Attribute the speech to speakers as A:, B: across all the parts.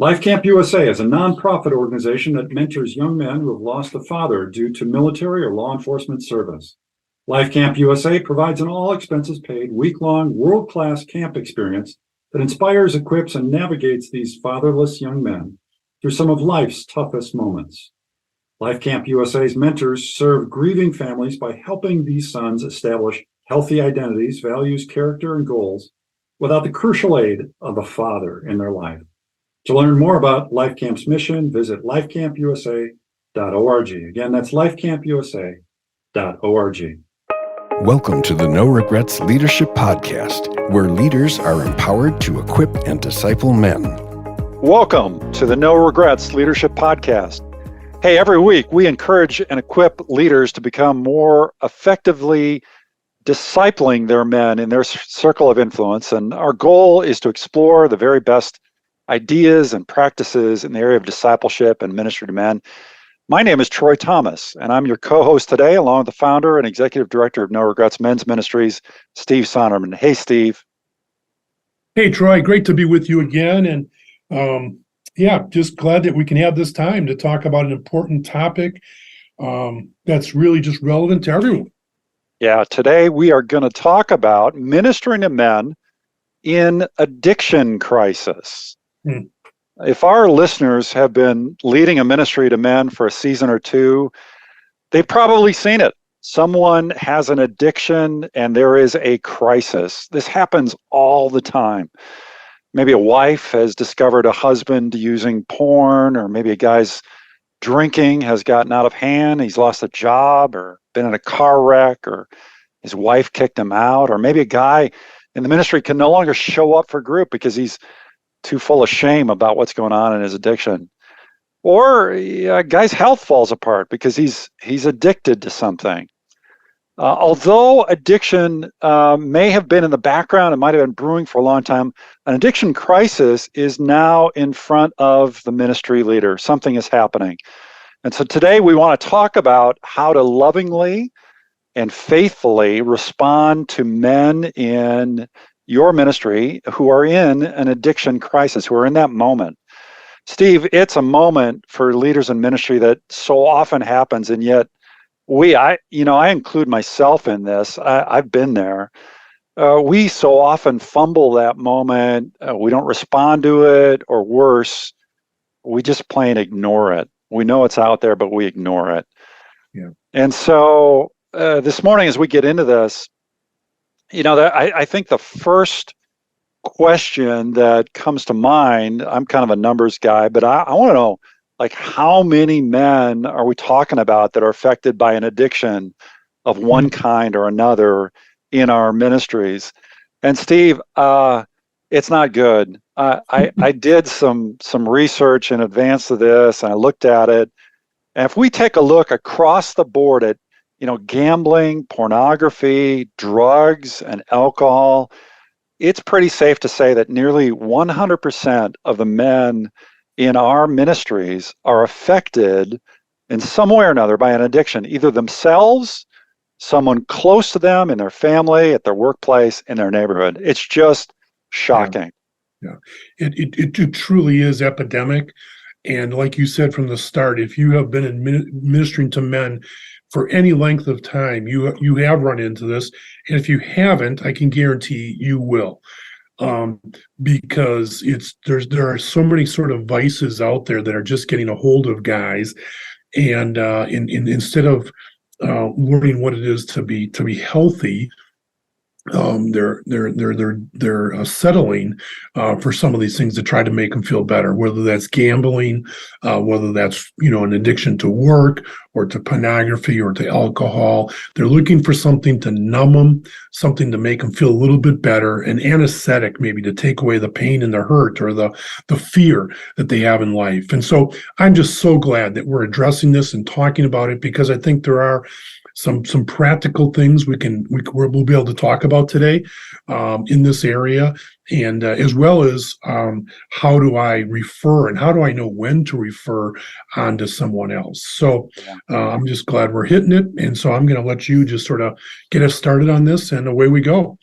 A: Life Camp USA is a nonprofit organization that mentors young men who have lost a father due to military or law enforcement service. Life Camp USA provides an all expenses paid, week-long, world-class camp experience that inspires, equips, and navigates these fatherless young men through some of life's toughest moments. Life Camp USA's mentors serve grieving families by helping these sons establish healthy identities, values, character, and goals without the crucial aid of a father in their life. To learn more about Life Camp's mission, visit lifecampusa.org. Again, that's lifecampusa.org.
B: Welcome to the No Regrets Leadership Podcast, where leaders are empowered to equip and disciple men.
C: Welcome to the No Regrets Leadership Podcast. Hey, every week we encourage and equip leaders to become more effectively discipling their men in their circle of influence. And our goal is to explore the very best ideas and practices in the area of discipleship and ministry to men. My name is Troy Thomas, and I'm your co-host today, along with the founder and executive director of No Regrets Men's Ministries, Steve Sonderman. Hey, Steve.
D: Hey, Troy. Great to be with you again. And just glad that we can have this time to talk about an important topic that's really just relevant to everyone.
C: Yeah, today we are going to talk about ministering to men in addiction crisis. If our listeners have been leading a ministry to men for a season or two, they've probably seen it. Someone has an addiction and there is a crisis. This happens all the time. Maybe a wife has discovered a husband using porn, or maybe a guy's drinking has gotten out of hand. He's lost a job or been in a car wreck, or his wife kicked him out, or maybe a guy in the ministry can no longer show up for group because he's too full of shame about what's going on in his addiction. Or a guy's health falls apart because he's addicted to something. Although addiction may have been in the background, it might have been brewing for a long time, an addiction crisis is now in front of the ministry leader. Something is happening. And so today we want to talk about how to lovingly and faithfully respond to men in your ministry who are in an addiction crisis, who are in that moment. Steve, it's a moment for leaders in ministry that so often happens, and yet I include myself in this. I've been there. We so often fumble that moment. We don't respond to it, or worse, we just plain ignore it. We know it's out there, but we ignore it.
D: Yeah.
C: And so this morning, as we get into this, I think the first question that comes to mind, I'm kind of a numbers guy, but I want to know, how many men are we talking about that are affected by an addiction of one kind or another in our ministries? And Steve, it's not good. I did some research in advance of this, and I looked at it. And if we take a look across the board at gambling, pornography, drugs, and alcohol, it's pretty safe to say that nearly 100% of the men in our ministries are affected in some way or another by an addiction, either themselves, someone close to them in their family, at their workplace, in their neighborhood. It's just shocking.
D: Yeah. It truly is epidemic. And like you said from the start, if you have been ministering to men for any length of time, you have run into this. And if you haven't, I can guarantee you will. Because there are so many sort of vices out there that are just getting a hold of guys, and instead of learning what it is to be healthy, they're settling for some of these things to try to make them feel better, whether that's gambling, whether that's an addiction to work or to pornography or to alcohol. They're looking for something to numb them, something to make them feel a little bit better, an anesthetic maybe to take away the pain and the hurt or the fear that they have in life. And so I'm just so glad that we're addressing this and talking about it, because I think there are some practical things we'll be able to talk about today in this area, and as well as how do I refer and how do I know when to refer on to someone else. So I'm just glad we're hitting it, and so I'm going to let you just sort of get us started on this, and away we go.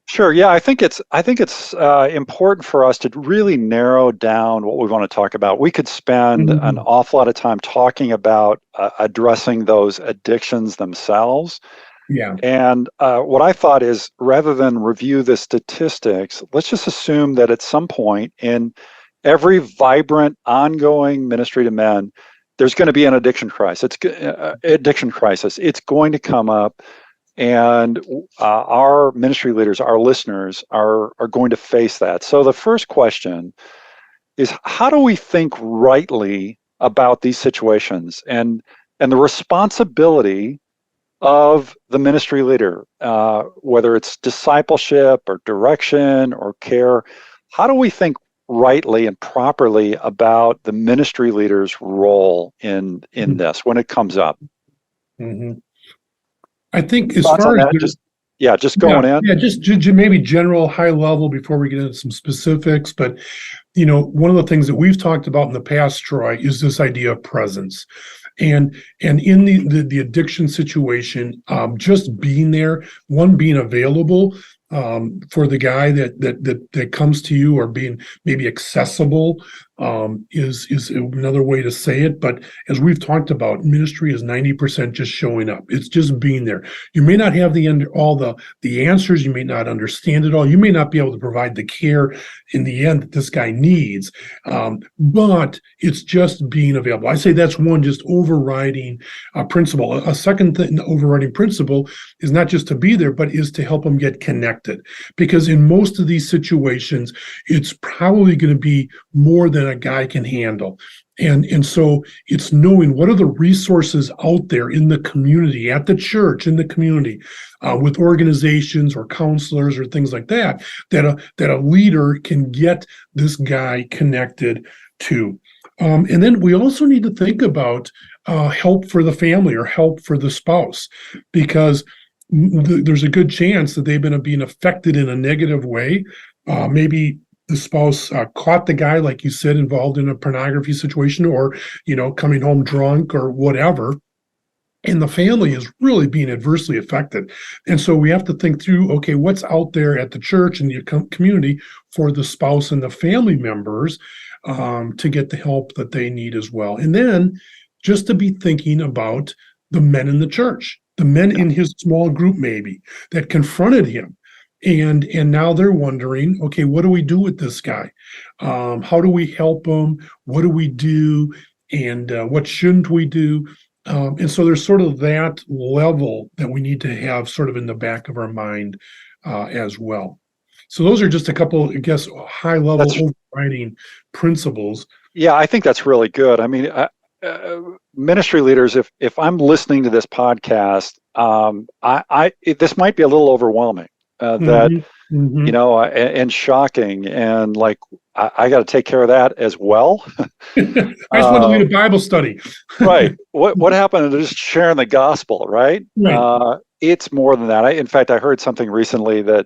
C: Sure. Yeah, I think it's important for us to really narrow down what we want to talk about. We could spend an awful lot of time talking about addressing those addictions themselves.
D: Yeah.
C: And what I thought is, rather than review the statistics, let's just assume that at some point in every vibrant, ongoing ministry to men, there's going to be an addiction crisis. It's going to come up. And our ministry leaders, our listeners, are going to face that. So the first question is, how do we think rightly about these situations and the responsibility of the ministry leader, whether it's discipleship or direction or care? How do we think rightly and properly about the ministry leader's role in this when it comes up?
D: Mm-hmm. I think as
C: Thoughts
D: far
C: on
D: as
C: that? Just going in.
D: Yeah, just maybe general high level before we get into some specifics. But one of the things that we've talked about in the past, Troy, is this idea of presence. And in the addiction situation, just being there, being available for the guy that comes to you, or being maybe accessible, is another way to say it. But as we've talked about, ministry is 90% just showing up. It's just being there. You may not have all the answers. You may not understand it all. You may not be able to provide the care in the end that this guy needs. But it's just being available. I say that's one just overriding principle. A second overriding principle is not just to be there, but is to help them get connected. Because in most of these situations, it's probably going to be more than a guy can handle. And so it's knowing what are the resources out there in the community, at the church, in the community, with organizations or counselors or things like that, that a leader can get this guy connected to. And then we also need to think about help for the family or help for the spouse, because there's a good chance that they've been being affected in a negative way. Maybe the spouse caught the guy, like you said, involved in a pornography situation, or coming home drunk or whatever, and the family is really being adversely affected. And so we have to think through, okay, what's out there at the church and the community for the spouse and the family members to get the help that they need as well. And then just to be thinking about the men in the church, the men in his small group maybe that confronted him. And now they're wondering, okay, what do we do with this guy? How do we help him? What do we do? And what shouldn't we do? And so there's sort of that level that we need to have sort of in the back of our mind as well. So those are just a couple, I guess, high level overriding principles.
C: Yeah, I think that's really good. I mean, ministry leaders, if I'm listening to this podcast, this might be a little overwhelming. And shocking, and like I got to take care of that as well.
D: I just want to lead a Bible study.
C: Right. What happened to just sharing the gospel, right?
D: Right.
C: It's more than that. In fact, I heard something recently that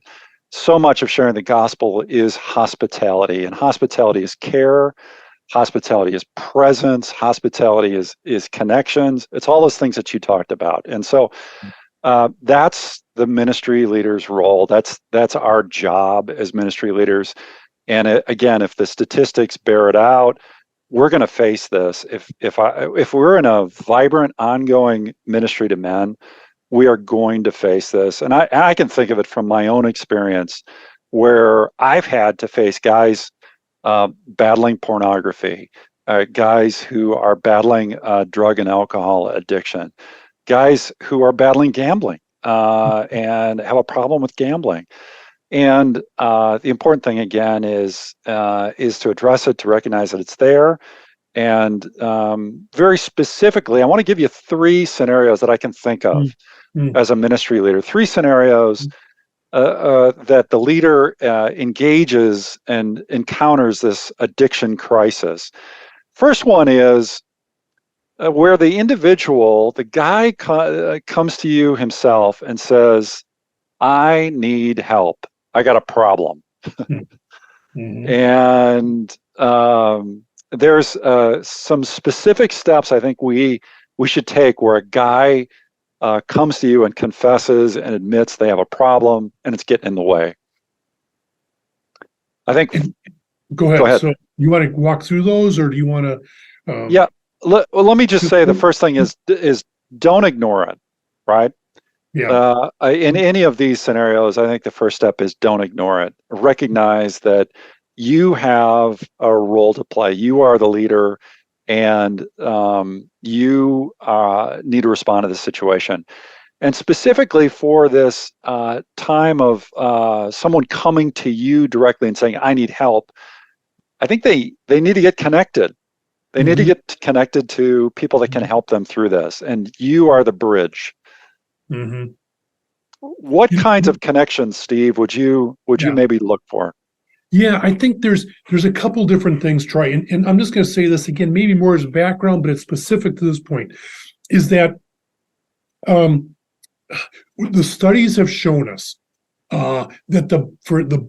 C: so much of sharing the gospel is hospitality, and hospitality is care. Hospitality is presence. Hospitality is connections. It's all those things that you talked about, and so that's the ministry leader's role. That's our job as ministry leaders. And again, if the statistics bear it out, we're going to face this. If we're in a vibrant, ongoing ministry to men, we are going to face this. And I can think of it from my own experience, where I've had to face guys battling pornography, guys who are battling drug and alcohol addiction, guys who are battling gambling and have a problem with gambling. And the important thing, again, is to address it, to recognize that it's there. And very specifically, I want to give you 3 scenarios that I can think of as a ministry leader. 3 scenarios that the leader engages and encounters this addiction crisis. First one is where the individual, the guy comes to you himself and says, I need help. I got a problem. And there's some specific steps I think we should take where a guy comes to you and confesses and admits they have a problem and it's getting in the way. I think.
D: Go ahead.
C: Go ahead.
D: So you want to walk through those, or do you want to?
C: Yeah. Let me just say the first thing is don't ignore it, right?
D: Yeah.
C: In any of these scenarios, I think the first step is don't ignore it. Recognize that you have a role to play. You are the leader, and you need to respond to the situation. And specifically for this time of someone coming to you directly and saying, "I need help," I think they need to get connected. They need to get connected to people that can help them through this, and you are the bridge.
D: Mm-hmm.
C: What kinds of connections, Steve, would you maybe look for?
D: Yeah, I think there's a couple different things, Troy, and I'm just going to say this again, maybe more as background, but it's specific to this point, is that the studies have shown us that for the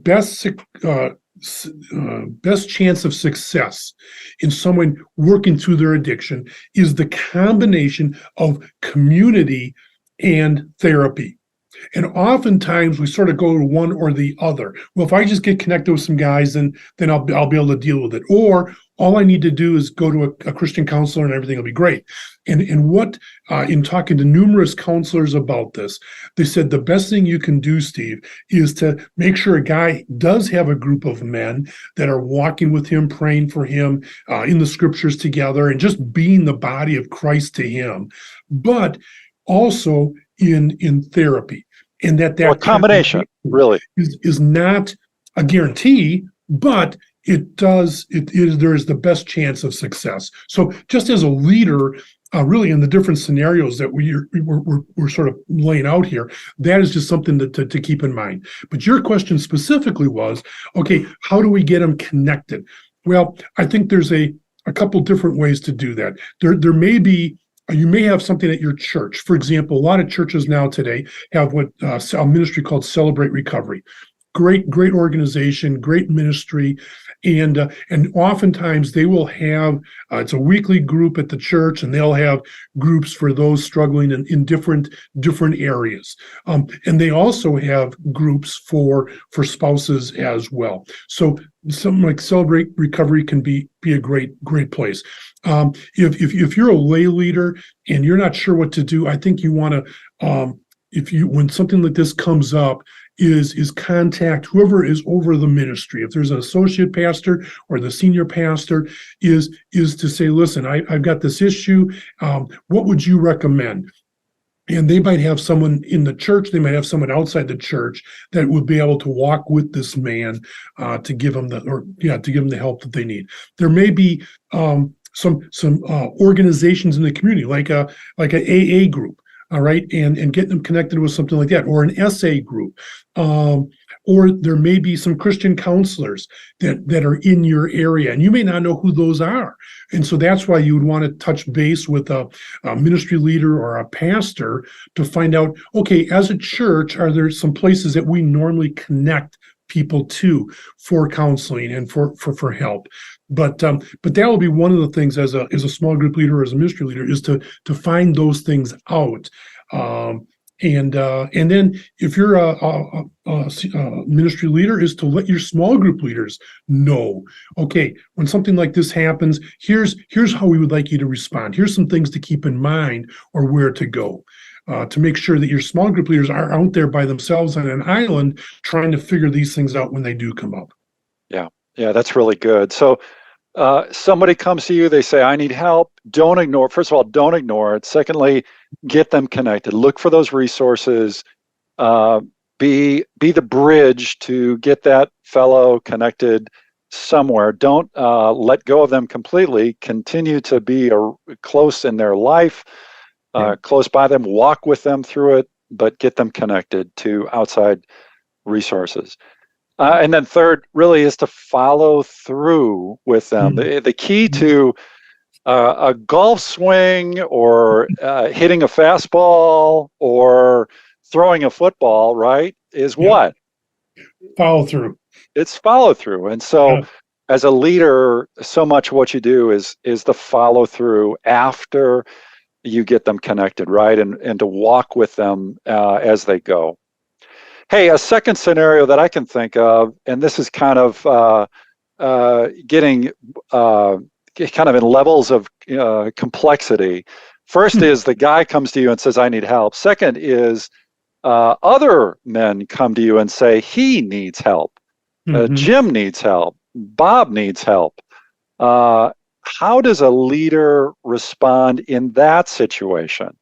D: best chance of success in someone working through their addiction is the combination of community and therapy. And oftentimes we sort of go to one or the other. Well, if I just get connected with some guys, then I'll be able to deal with it. Or all I need to do is go to a Christian counselor and everything will be great. And what, in talking to numerous counselors about this, they said the best thing you can do, Steve, is to make sure a guy does have a group of men that are walking with him, praying for him, in the scriptures together, and just being the body of Christ to him, but also in therapy. And that
C: combination really
D: is not a guarantee, but there is the best chance of success. So just as a leader, really in the different scenarios that we're sort of laying out here, that is just something to keep in mind. But your question specifically was, okay, how do we get them connected? Well, I think there's a couple different ways to do that. There may be, you may have something at your church. For example, a lot of churches now today have what a ministry called Celebrate Recovery. Great organization, great ministry, and oftentimes they will have it's a weekly group at the church, and they'll have groups for those struggling in different areas, and they also have groups for spouses as well. So something like Celebrate Recovery can be a great place. If you're a lay leader and you're not sure what to do, I think you want to when something like this comes up, is contact whoever is over the ministry. If there's an associate pastor or the senior pastor, is to say, listen, I've got this issue. What would you recommend? And they might have someone in the church, they might have someone outside the church that would be able to walk with this man to give them the help that they need. There may be some organizations in the community, like a AA group. All right, and get them connected with something like that, or an SA group, or there may be some Christian counselors that are in your area, and you may not know who those are, and so that's why you would want to touch base with a ministry leader or a pastor to find out, okay, as a church, are there some places that we normally connect people to for counseling and for help? But that will be one of the things as a small group leader or as a ministry leader, is to find those things out. And then if you're a ministry leader, is to let your small group leaders know, okay, when something like this happens, here's how we would like you to respond. Here's some things to keep in mind or where to go. To make sure that your small group leaders aren't out there by themselves on an island trying to figure these things out when they do come up.
C: Yeah, that's really good. So somebody comes to you, they say, I need help. Don't ignore it. First of all, don't ignore it. Secondly, get them connected. Look for those resources. Be the bridge to get that fellow connected somewhere. Don't let go of them completely. Continue to be close in their life, close by them, walk with them through it, but get them connected to outside resources. And then third, really, is to follow through with them. The key to a golf swing or hitting a fastball or throwing a football, right, is what?
D: Follow through.
C: It's follow through. And so as a leader, so much of what you do is the follow through after you get them connected, right? And to walk with them as they go. Hey, a second scenario that I can think of, and this is kind of getting kind of in levels of complexity. First is the guy comes to you and says, I need help. Second is other men come to you and say, he needs help. Jim needs help. Bob needs help. How does a leader respond in that situation?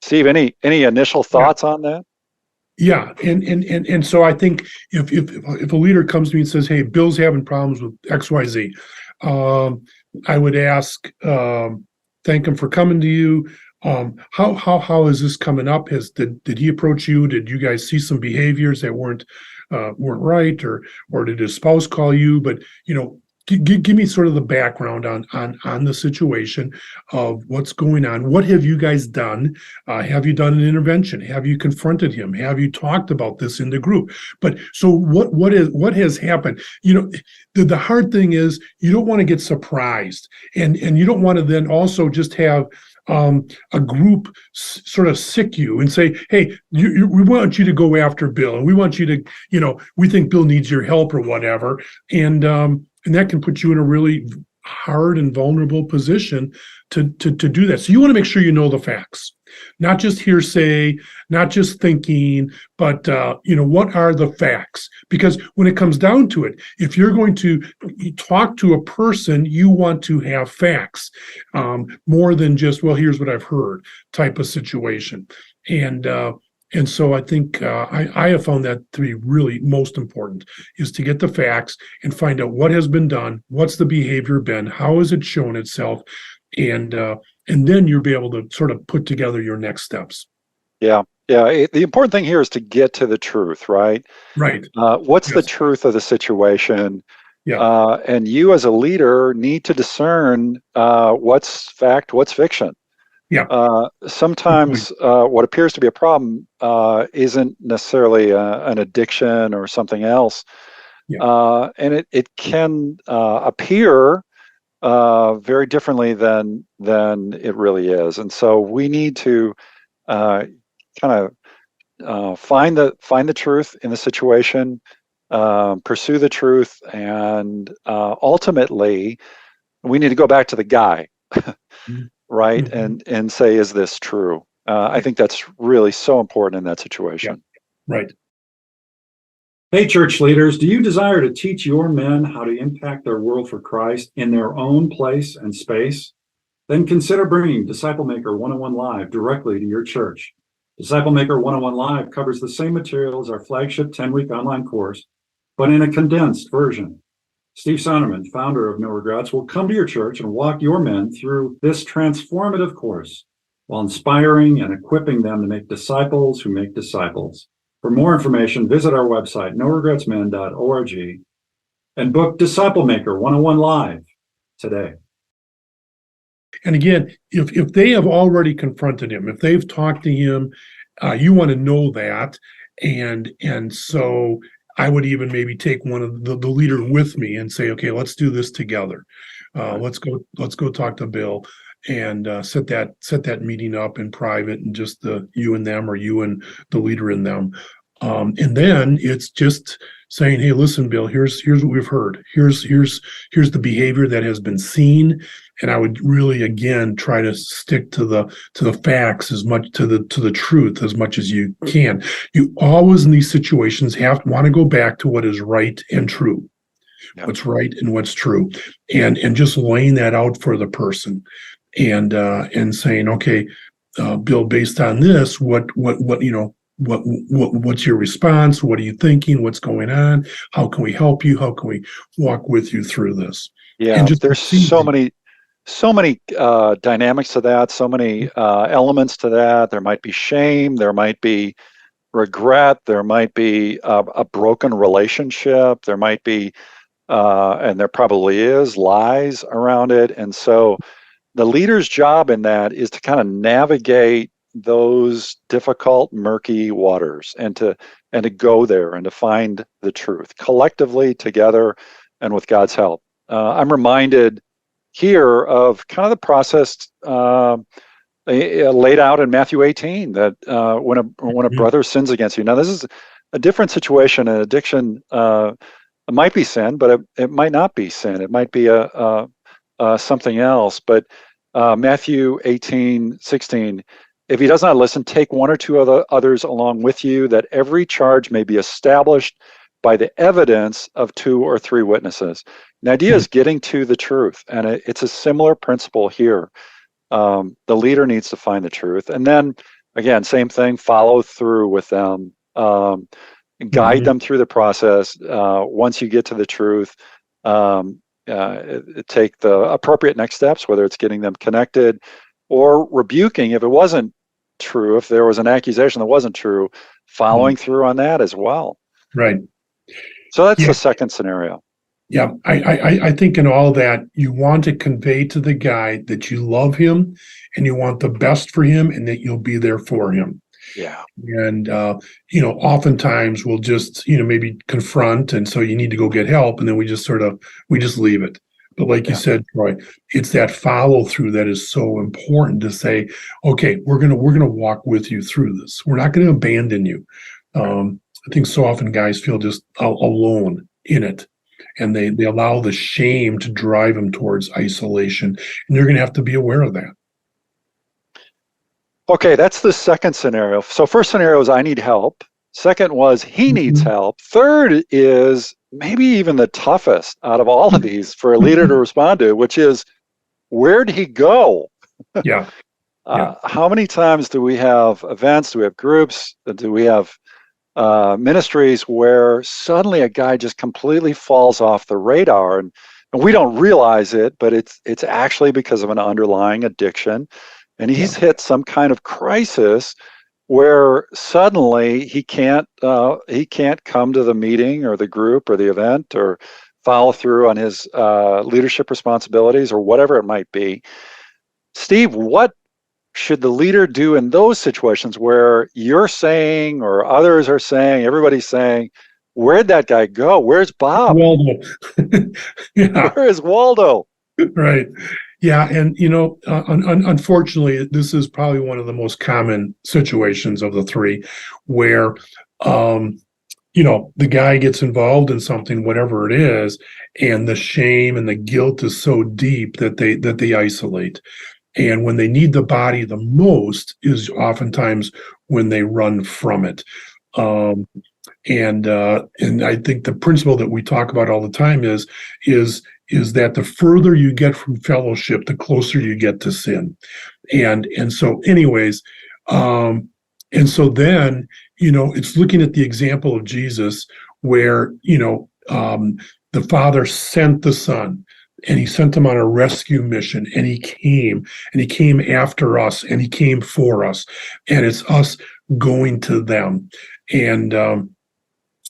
C: Steve, any initial thoughts on that?
D: Yeah, and so I think if a leader comes to me and says, "Hey, Bill's having problems with XYZ," I would ask, thank him for coming to you. How is this coming up? Did he approach you? Did you guys see some behaviors that weren't right, or did his spouse call you? But give me sort of the background on the situation of what's going on. What have you guys done? Have you done an intervention? Have you confronted him? Have you talked about this in the group? But so what has happened? The hard thing is you don't want to get surprised, and you don't want to then also just have a group sort of sick you and say, hey, we want you to go after Bill, and we want you to, we think Bill needs your help or whatever. And that can put you in a really hard and vulnerable position to do that. So you want to make sure you know the facts, not just hearsay, not just thinking, but what are the facts? Because when it comes down to it, if you're going to talk to a person, you want to have facts, more than just, well, here's what I've heard type of situation. And so I think I have found that to be really most important, is to get the facts and find out what has been done, what's the behavior been, how has it shown itself, and then you'll be able to sort of put together your next steps.
C: Yeah. The important thing here is to get to the truth, right?
D: Right.
C: What's the truth of the situation?
D: Yeah.
C: And you as a leader need to discern what's fact, what's fiction.
D: Yeah.
C: Sometimes what appears to be a problem isn't necessarily an addiction or something else. Yeah. And it can appear very differently than it really is. And so we need to kind of find the truth in the situation, pursue the truth, and ultimately we need to go back to the guy. Right. Mm-hmm. And say, is this true? I think that's really so important in that situation.
D: Yeah. Right.
A: Hey, church leaders, do you desire to teach your men how to impact their world for Christ in their own place and space? Then consider bringing Disciple Maker 101 Live directly to your church. Disciple Maker 101 Live covers the same material as our flagship 10-week online course, but in a condensed version. Steve Sonderman, founder of No Regrets, will come to your church and walk your men through this transformative course while inspiring and equipping them to make disciples who make disciples. For more information, visit our website, noregretsmen.org, and book Disciple Maker 101 Live today.
D: And again, if they have already confronted him, if they've talked to him, you want to know that. And so I would even maybe take one of the leader with me and say, okay, let's do this together. Let's go talk to Bill and set that meeting up in private, and just you and them, or you and the leader and them. And then it's just saying, hey, listen, Bill, here's what we've heard. Here's the behavior that has been seen. And I would really, again, try to stick to the facts as much, to the truth as much as you can. You always in these situations want to go back to what is right and true. Yeah. What's right and what's true. And just laying that out for the person, and saying, okay, Bill, based on this, what's your response? What are you thinking? What's going on? How can we help you? How can we walk with you through this?
C: Yeah, there's so many dynamics to that, so many elements to that. There might be shame, there might be regret, there might be a broken relationship, there might be, and there probably is, lies around it. And so the leader's job in that is to kind of navigate those difficult, murky waters, and to go there and to find the truth collectively, together, and with God's help. I'm reminded here of kind of the process laid out in Matthew 18, that when a brother sins against you. Now, this is a different situation. An addiction it might be sin, but it might not be sin. It might be something else. But Matthew 18:16, if he does not listen, take one or two others along with you, that every charge may be established by the evidence of 2 or 3 witnesses. The idea is getting to the truth, and it's a similar principle here. The leader needs to find the truth, and then again, same thing, follow through with them, guide them through the process. Once you get to the truth, take the appropriate next steps, whether it's getting them connected or rebuking if it wasn't true, if there was an accusation that wasn't true, following through on that as well.
D: Right.
C: So that's the second scenario.
D: Yeah, I think in all that, you want to convey to the guy that you love him and you want the best for him and that you'll be there for him.
C: Yeah.
D: And, oftentimes we'll just, maybe confront. And so you need to go get help. And then we just leave it. But like you said, Troy, it's that follow through that is so important to say, okay, we're going to walk with you through this. We're not going to abandon you. I think so often guys feel just alone in it. And they allow the shame to drive them towards isolation. And you're going to have to be aware of that.
C: Okay, that's the second scenario. So first scenario is I need help. Second was he needs help. Third is maybe even the toughest out of all of these for a leader to respond to, which is, where'd he go?
D: Yeah.
C: How many times do we have events? Do we have groups? Do we have ministries where suddenly a guy just completely falls off the radar, and we don't realize it, but it's actually because of an underlying addiction, and he's hit some kind of crisis where suddenly he can't come to the meeting or the group or the event or follow through on his leadership responsibilities or whatever it might be. Steve, what should the leader do in those situations where you're saying, or others are saying, everybody's saying, where'd that guy go? Where's Bob?
D: Waldo.
C: Where is Waldo?
D: Right. Yeah. And, unfortunately, this is probably one of the most common situations of the 3 where, the guy gets involved in something, whatever it is, and the shame and the guilt is so deep that they isolate. And when they need the body the most is oftentimes when they run from it. And I think the principle that we talk about all the time is that the further you get from fellowship, the closer you get to sin. And so anyways, and so then, it's looking at the example of Jesus where, the Father sent the Son. And he sent him on a rescue mission, and he came after us, and he came for us. And it's us going to them and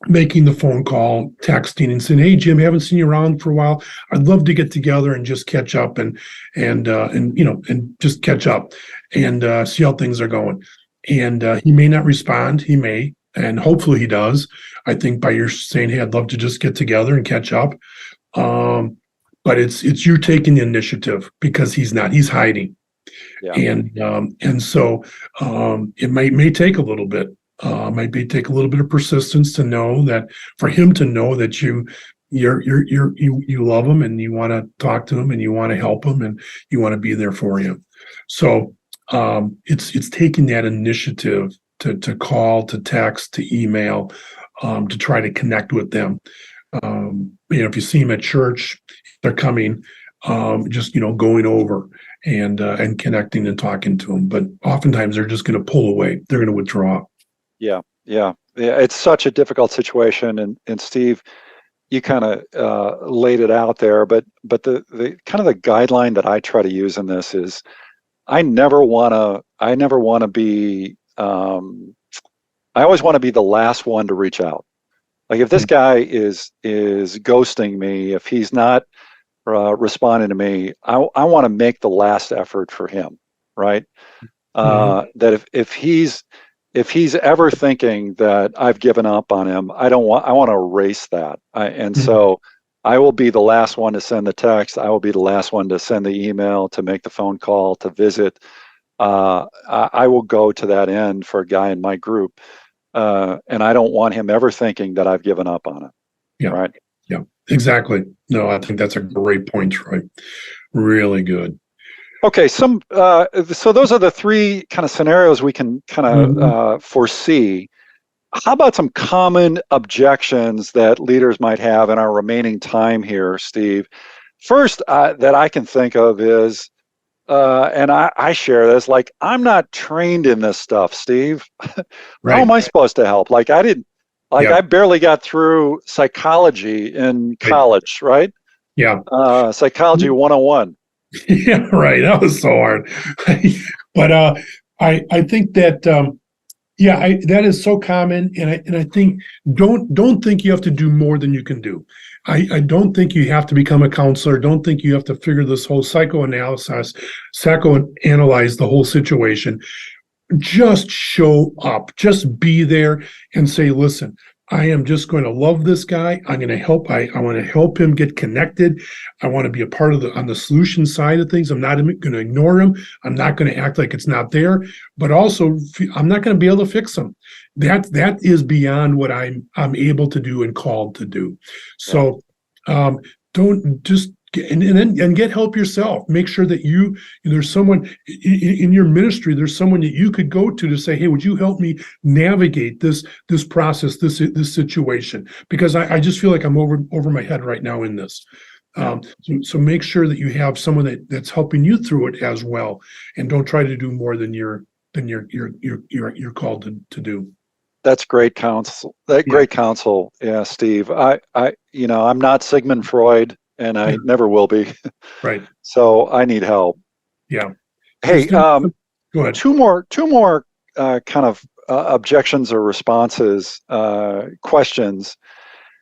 D: making the phone call, texting, and saying, "Hey, Jim, haven't seen you around for a while. I'd love to get together and just catch up and just catch up and see how things are going." And he may not respond. He may, and hopefully he does. I think by your saying, "Hey, I'd love to just get together and catch up." But it's you taking the initiative because he's hiding. Yeah. And so it may take a little bit, take a little bit of persistence to know that, for him to know that you love him and you want to talk to him and you want to help him and you want to be there for him. So it's taking that initiative to call, to text, to email, to try to connect with them. If you see them at church, they're coming, just going over and connecting and talking to them. But oftentimes they're just going to pull away. They're going to withdraw.
C: Yeah. It's such a difficult situation, and Steve, you kind of laid it out there. But the kind of the guideline that I try to use in this is, I never want to be. I always want to be the last one to reach out. Like if this guy is ghosting me, if he's not responding to me, I want to make the last effort for him, right? That if he's ever thinking that I've given up on him, I want to erase that. So I will be the last one to send the text. I will be the last one to send the email, to make the phone call, to visit. I will go to that end for a guy in my group. and I don't want him ever thinking that I've given up on it.
D: Yeah.
C: Right.
D: Yeah, exactly. No, I think that's a great point, Troy. Really good.
C: Okay, so those are the three kind of scenarios we can kind of foresee. How about some common objections that leaders might have in our remaining time here, Steve? First, that I can think of is, and I share this, like, I'm not trained in this stuff, Steve.
D: Right.
C: How am I supposed to help? Like, I barely got through psychology in college, right?
D: Yeah.
C: Psychology 101.
D: Yeah, right. That was so hard. But I think that that is so common, and I think don't think you have to do more than you can do. I don't think you have to become a counselor. Don't think you have to figure this whole psychoanalyze the whole situation. Just show up. Just be there and say, listen, I am just going to love this guy. I'm going to help. I want to help him get connected. I want to be a part of on the solution side of things. I'm not going to ignore him. I'm not going to act like it's not there, but also I'm not going to be able to fix him. That is beyond what I'm able to do and called to do. So don't just and get help yourself. Make sure that there's someone in your ministry. There's someone that you could go to say, "Hey, would you help me navigate this process, this situation?" Because I just feel like I'm over my head right now in this. So make sure that you have someone that's helping you through it as well, and don't try to do more than you're called to do.
C: That's great counsel. Great counsel. Yeah, Steve. I'm not Sigmund Freud, and I never will be.
D: Right.
C: So I need help.
D: Yeah.
C: Hey,
D: go ahead.
C: Two more kind of objections or responses, questions.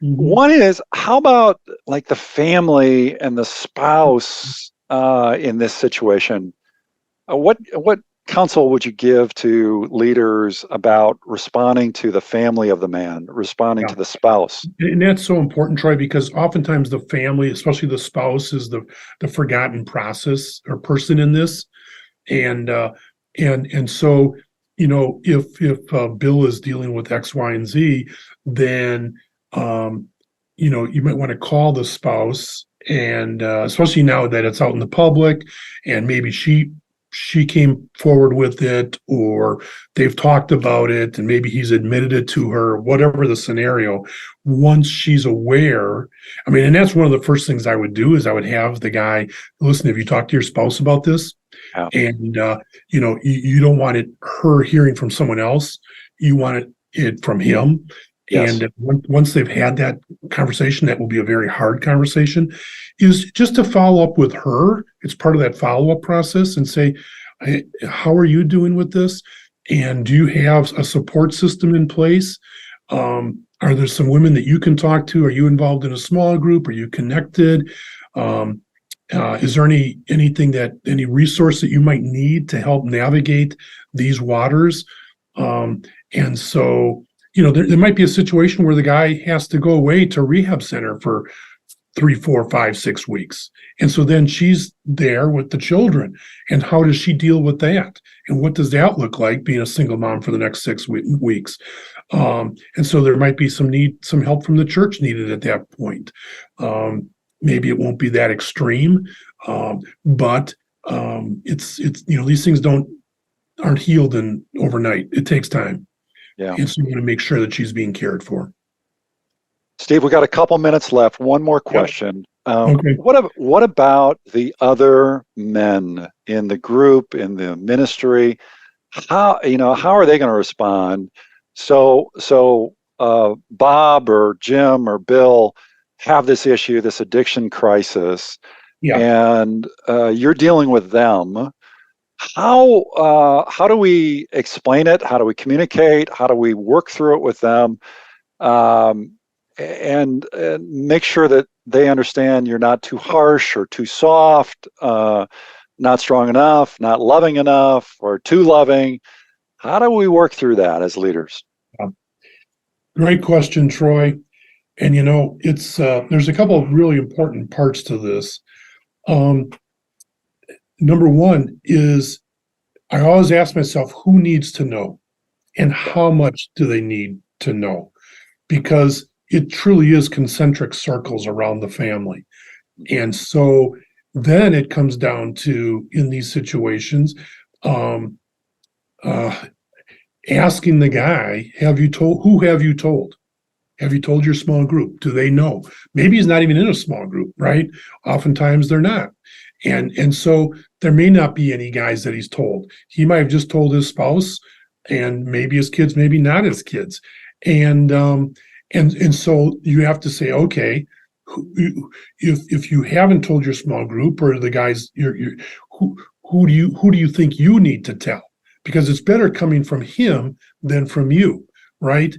C: Mm-hmm. One is, how about like the family and the spouse in this situation? What counsel would you give to leaders about responding to the family of the man, responding to the spouse?
D: And that's so important, Troy, because oftentimes the family, especially the spouse, is the forgotten process or person in this. And so, if Bill is dealing with X, Y, and Z, then you might want to call the spouse, and especially now that it's out in the public, and maybe she came forward with it, or they've talked about it, and maybe he's admitted it to her, whatever the scenario. Once she's aware, and that's one of the first things I would do is I would have the guy, listen, have you talked to your spouse about this? Yeah. And, you don't want her hearing from someone else. You want it from him. Yes. And once they've had that conversation, that will be a very hard conversation, is just to follow up with her. It's part of that follow-up process, and say, how are you doing with this? And do you have a support system in place? Are there some women that you can talk to? Are you involved in a small group? Are you connected? Is there any resource that you might need to help navigate these waters? And so, there might be a situation where the guy has to go away to a rehab center for 3, 4, 5, 6 weeks. And so then she's there with the children. And how does she deal with that? And what does that look like, being a single mom for the next 6 weeks? And so there might be some help from the church needed at that point. Maybe it won't be that extreme, but it's these things aren't healed overnight. It takes time. Yeah. And so you want to make sure that she's being cared for.
C: Steve, we got a couple minutes left. One more question.
D: Okay.
C: What about the other men in the group, in the ministry? How are they going to respond? So Bob or Jim or Bill have this issue, this addiction crisis, and you're dealing with them. How do we explain it? How do we communicate? How do we work through it with them, and make sure that they understand you're not too harsh or too soft, not strong enough, not loving enough, or too loving? How do we work through that as leaders?
D: Great question, Troy. And it's there's a couple of really important parts to this. Number one is, I always ask myself, who needs to know? and how much do they need to know? Because it truly is concentric circles around the family. And so then it comes down to, in these situations, asking the guy, who have you told? Have you told your small group? Do they know? Maybe he's not even in a small group, right? Oftentimes they're not. And so there may not be any guys that he's told. He might have just told his spouse, and maybe his kids, maybe not his kids. And so you have to say, okay, if you haven't told your small group, or the guys, who do you think you need to tell? Because it's better coming from him than from you, right?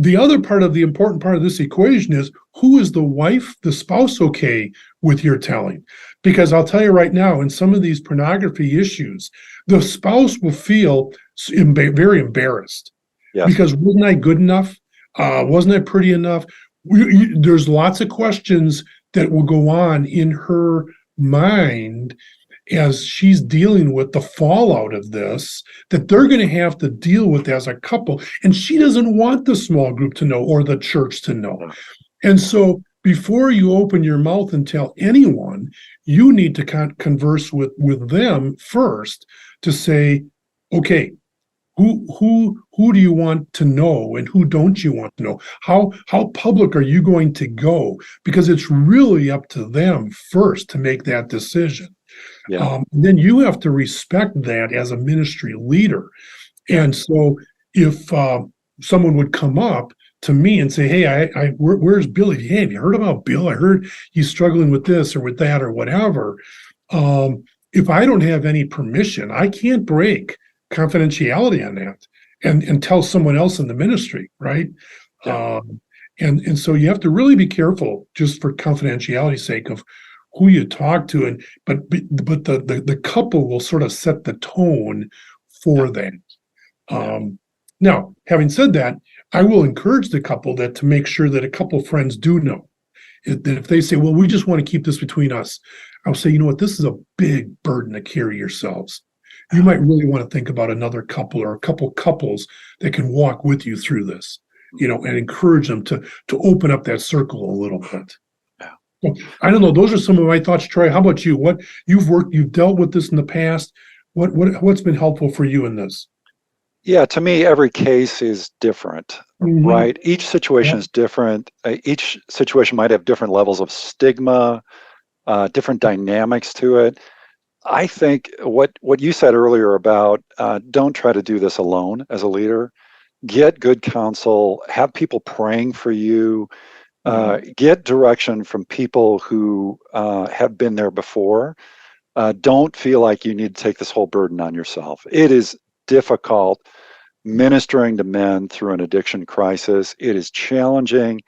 D: The other part of the important part of this equation is, who is the spouse okay with your telling? Because I'll tell you right now, in some of these pornography issues, the spouse will feel very embarrassed. Yes. Because wasn't I good enough? Wasn't I pretty enough? There's lots of questions that will go on in her mind as she's dealing with the fallout of this, that they're going to have to deal with as a couple. And she doesn't want the small group to know, or the church to know. And so before you open your mouth and tell anyone, you need to converse with them first to say, okay, who do you want to know, and who don't you want to know? How public are you going to go? Because it's really up to them first to make that decision. Yeah. Then you have to respect that as a ministry leader. And so if someone would come up to me and say, hey, where's Billy? Hey, have you heard about Bill? I heard he's struggling with this or with that or whatever. If I don't have any permission, I can't break confidentiality on that and tell someone else in the ministry, right? Yeah. And so you have to really be careful, just for confidentiality's sake, of who you talk to, but the couple will sort of set the tone for that. Now, having said that, I will encourage the couple to make sure that a couple friends do know. That if they say, well, we just want to keep this between us, I'll say, you know what, this is a big burden to carry yourselves. You might really want to think about another couple, or a couple couples that can walk with you through this, and encourage them to open up that circle a little bit. So, I don't know. Those are some of my thoughts, Troy. How about you? What you've dealt with this in the past. What's been helpful for you in this?
C: Yeah, to me, every case is different, right? Each situation is different. Each situation might have different levels of stigma, different dynamics to it. I think what you said earlier about don't try to do this alone as a leader. Get good counsel, have people praying for you, get direction from people who have been there before. Don't feel like you need to take this whole burden on yourself. It is difficult ministering to men through an addiction crisis. It is challenging,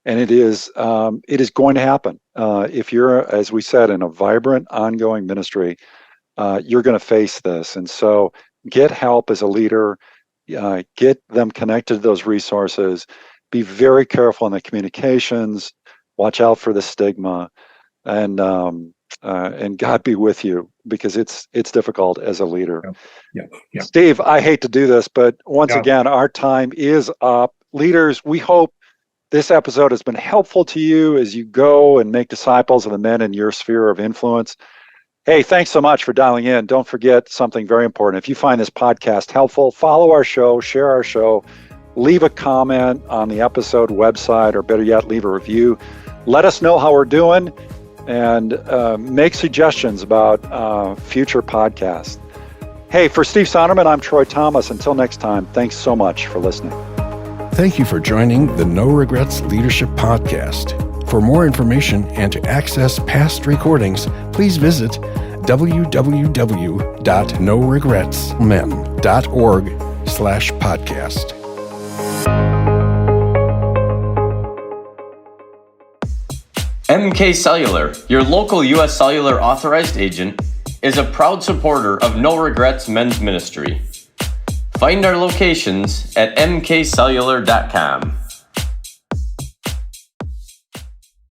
C: and it is going to happen. If you're, as we said, in a vibrant, ongoing ministry, you're going to face this. And so get help as a leader, get them connected to those resources, be very careful in the communications, watch out for the stigma, and God be with you, because it's difficult as a leader. Yeah. Steve, I hate to do this, but once again, our time is up. Leaders, we hope this episode has been helpful to you as you go and make disciples of the men in your sphere of influence. Hey, thanks so much for dialing in. Don't forget something very important. If you find this podcast helpful, follow our show, share our show, leave a comment on the episode website, or better yet, leave a review. Let us know how we're doing, and make suggestions about future podcasts. Hey, for Steve Sonderman, I'm Troy Thomas. Until next time, thanks so much for listening.
B: Thank you for joining the No Regrets Leadership Podcast. For more information and to access past recordings, please visit www.noregretsmen.org/podcast.
E: MK Cellular, your local U.S. Cellular authorized agent, is a proud supporter of No Regrets Men's Ministry. Find our locations at mkcellular.com.